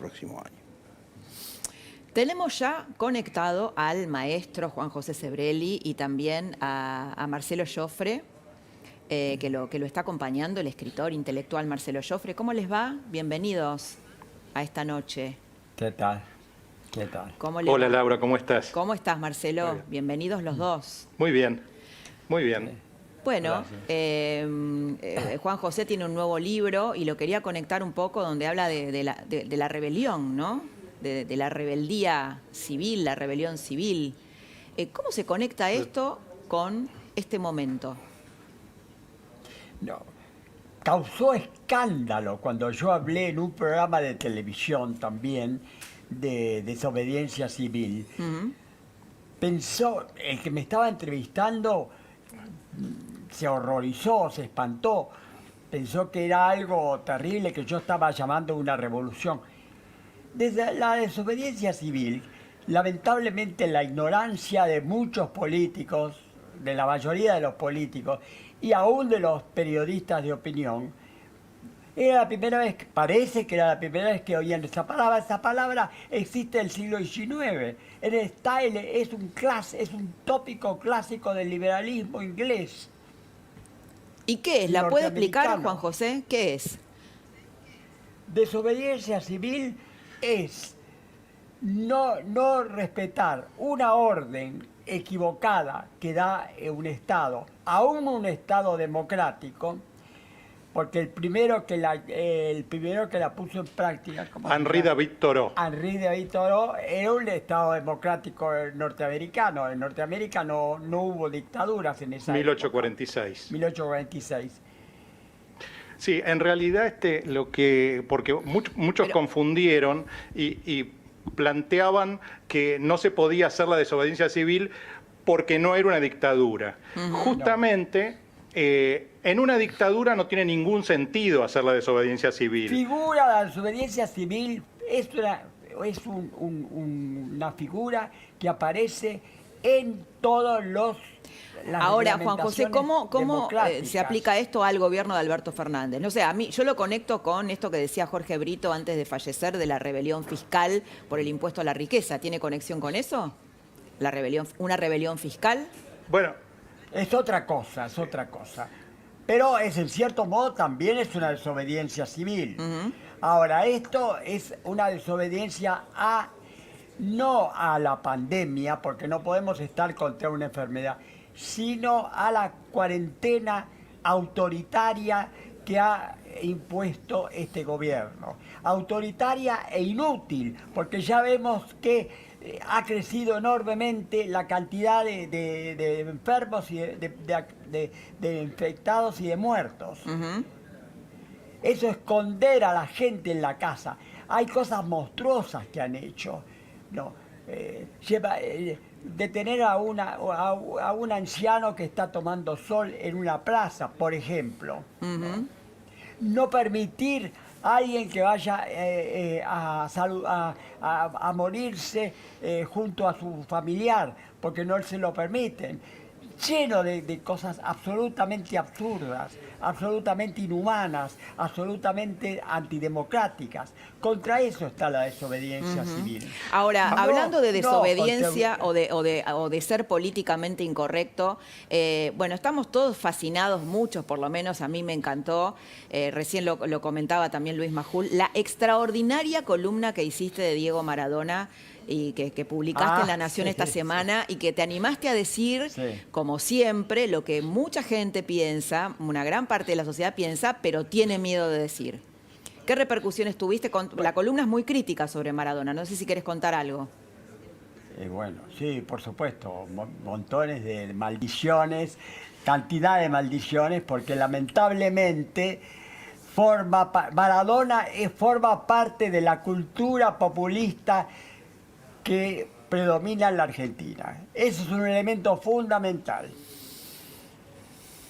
próximo año. Tenemos ya conectado al maestro Juan José Sebrelli y también a Marcelo Joffre, que lo está acompañando, el escritor intelectual Marcelo Joffre. ¿Cómo les va? Bienvenidos a esta noche. ¿Qué tal? ¿Qué tal? Hola Laura, ¿cómo estás? ¿Cómo estás, Marcelo? Bienvenidos los dos. Muy bien, muy bien. Bueno, Juan José tiene un nuevo libro y lo quería conectar un poco donde habla de la rebelión, ¿no? De la rebeldía civil, la rebelión civil. ¿Cómo se conecta esto con este momento? No. Causó escándalo cuando yo hablé en un programa de televisión también de desobediencia civil. Pensó, el que me estaba entrevistando se horrorizó, se espantó, pensó que era algo terrible, que yo estaba llamando una revolución. Desde la desobediencia civil, lamentablemente la ignorancia de muchos políticos, de la mayoría de los políticos y aún de los periodistas de opinión, era la primera vez, parece que era la primera vez que oían esa palabra. Esa palabra existe del siglo XIX. El style es un tópico clásico del liberalismo inglés. ¿Y qué es? ¿La puede explicar, Juan José? ¿Qué es? Desobediencia civil es no respetar una orden equivocada que da un Estado, aún un Estado democrático, porque el primero que la puso en práctica, Henri David Thoreau. Henri David Thoreau era un Estado democrático norteamericano. En Norteamérica no hubo dictaduras en esa 1846. época. 1846. Sí, en realidad porque muchos confundieron y planteaban que no se podía hacer la desobediencia civil porque no era una dictadura. Justamente, en una dictadura no tiene ningún sentido hacer la desobediencia civil. La desobediencia civil es una figura que aparece en todos los... Ahora, Juan José, ¿cómo se aplica esto al gobierno de Alberto Fernández? No sé, a mí yo lo conecto con esto que decía Jorge Brito antes de fallecer de la rebelión fiscal por el impuesto a la riqueza. ¿Tiene conexión con eso? ¿Una rebelión fiscal? Bueno, es otra cosa. Pero en cierto modo también es una desobediencia civil. Ahora, esto es una desobediencia no a la pandemia, porque no podemos estar contra una enfermedad, sino a la cuarentena autoritaria que ha impuesto este gobierno. Autoritaria e inútil, porque ya vemos que ha crecido enormemente la cantidad de enfermos y de infectados y de muertos. Eso es esconder a la gente en la casa. Hay cosas monstruosas que han hecho. Detener a un anciano que está tomando sol en una plaza, por ejemplo. No permitir a alguien que vaya a morirse junto a su familiar, porque no se lo permiten. Lleno de cosas absolutamente absurdas, absolutamente inhumanas, absolutamente antidemocráticas. Contra eso está la desobediencia civil. Ahora, hablando de desobediencia o de ser políticamente incorrecto, bueno, estamos todos fascinados, muchos por lo menos, a mí me encantó, recién lo comentaba también Luis Majul, la extraordinaria columna que hiciste de Diego Maradona y que publicaste en La Nación esta semana y que te animaste a decir, como siempre, lo que mucha gente piensa, una gran parte de la sociedad piensa, pero tiene miedo de decir. ¿Qué repercusiones tuviste? La columna es muy crítica sobre Maradona, no sé si quieres contar algo. Bueno, sí, por supuesto, montones de maldiciones, cantidad de maldiciones, porque lamentablemente Maradona forma parte de la cultura populista que predomina en la Argentina. Eso es un elemento fundamental.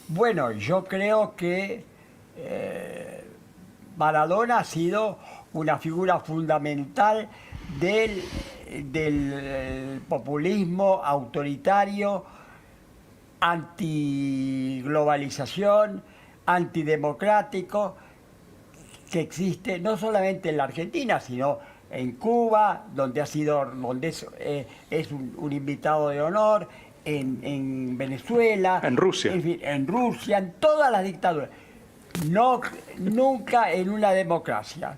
Bueno, yo creo que Maradona ha sido una figura fundamental del populismo autoritario, antiglobalización, antidemocrático, que existe no solamente en la Argentina, sino en Cuba, donde es un invitado de honor, en Venezuela, En Rusia. En Rusia, en todas las dictaduras. No, nunca en una democracia.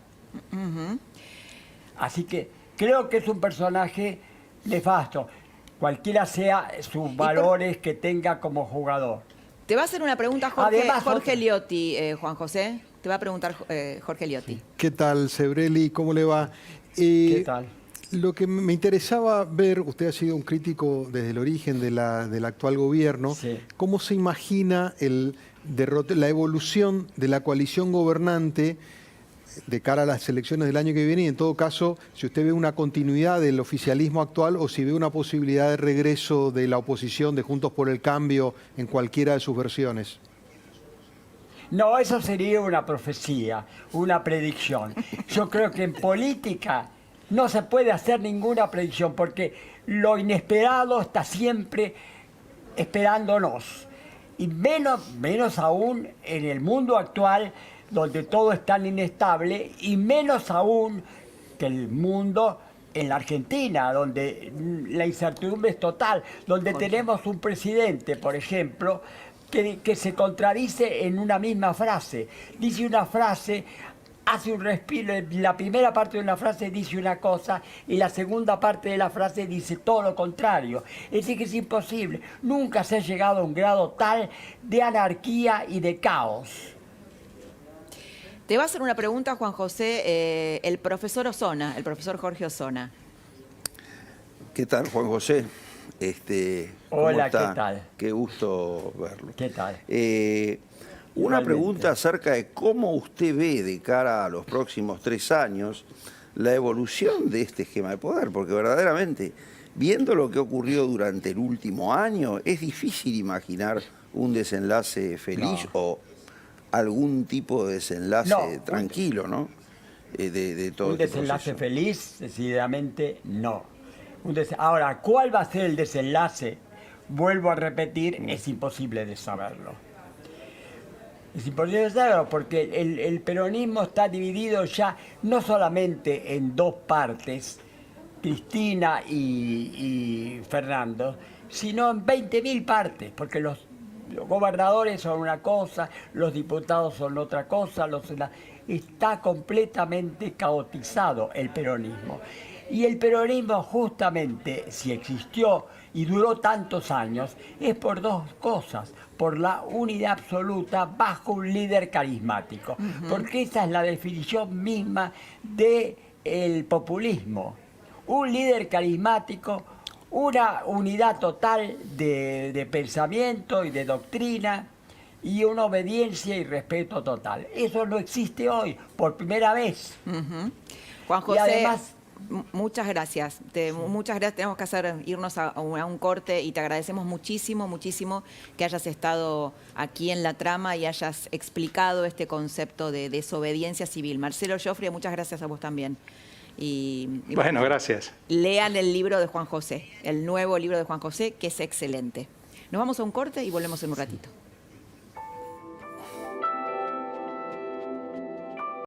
Así que creo que es un personaje nefasto, cualquiera sea sus valores que tenga como jugador. Te va a hacer una pregunta Jorge, Además, Jorge Liotti, Juan José. Te va a preguntar Jorge Liotti. ¿Qué tal, Sebrelli? ¿Cómo le va? ¿Qué tal? Lo que me interesaba ver, usted ha sido un crítico desde el origen del actual gobierno, Sí. ¿cómo se imagina la evolución de la coalición gobernante de cara a las elecciones del año que viene? Y en todo caso, si usted ve una continuidad del oficialismo actual o si ve una posibilidad de regreso de la oposición de Juntos por el Cambio en cualquiera de sus versiones. No, eso sería una profecía, una predicción. Yo creo que en política no se puede hacer ninguna predicción porque lo inesperado está siempre esperándonos. Y menos aún en el mundo actual, donde todo es tan inestable, y menos aún que el mundo en la Argentina, donde la incertidumbre es total, donde tenemos un presidente, por ejemplo, que se contradice en una misma frase. Dice una frase, hace un respiro, la primera parte de una frase dice una cosa y la segunda parte de la frase dice todo lo contrario. Es decir, que es imposible. Nunca se ha llegado a un grado tal de anarquía y de caos. Te va a hacer una pregunta, Juan José, el profesor Osona, el profesor Jorge Osona. ¿Qué tal, Juan José? ¿Cómo Hola, está? ¿qué tal? Qué gusto verlo. ¿Qué tal? Una Igualmente. pregunta acerca de cómo usted ve de cara a los próximos 3 años la evolución de este esquema de poder, porque verdaderamente, viendo lo que ocurrió durante el último año, es difícil imaginar un desenlace feliz o algún tipo de desenlace tranquilo, ¿no? De todo Un este desenlace proceso. feliz, decididamente no. Ahora, ¿cuál va a ser el desenlace? Vuelvo a repetir, es imposible de saberlo. Es imposible de saberlo porque el peronismo está dividido ya no solamente en dos partes, Cristina y Fernando, sino en 20.000 partes, porque los gobernadores son una cosa, los diputados son otra cosa, está completamente caotizado el peronismo. Y el peronismo justamente, si existió y duró tantos años, es por dos cosas. Por la unidad absoluta bajo un líder carismático. Porque esa es la definición misma del populismo. Un líder carismático, una unidad total de pensamiento y de doctrina y una obediencia y respeto total. Eso no existe hoy, por primera vez. Juan José, Y además, muchas gracias. Muchas gracias. Tenemos que irnos a un corte y te agradecemos muchísimo, muchísimo que hayas estado aquí en La Trama y hayas explicado este concepto de desobediencia civil. Marcelo Joffre, muchas gracias a vos también. Y Bueno, gracias. lean el libro de Juan José, el nuevo libro de Juan José, que es excelente. Nos vamos a un corte y volvemos en un ratito.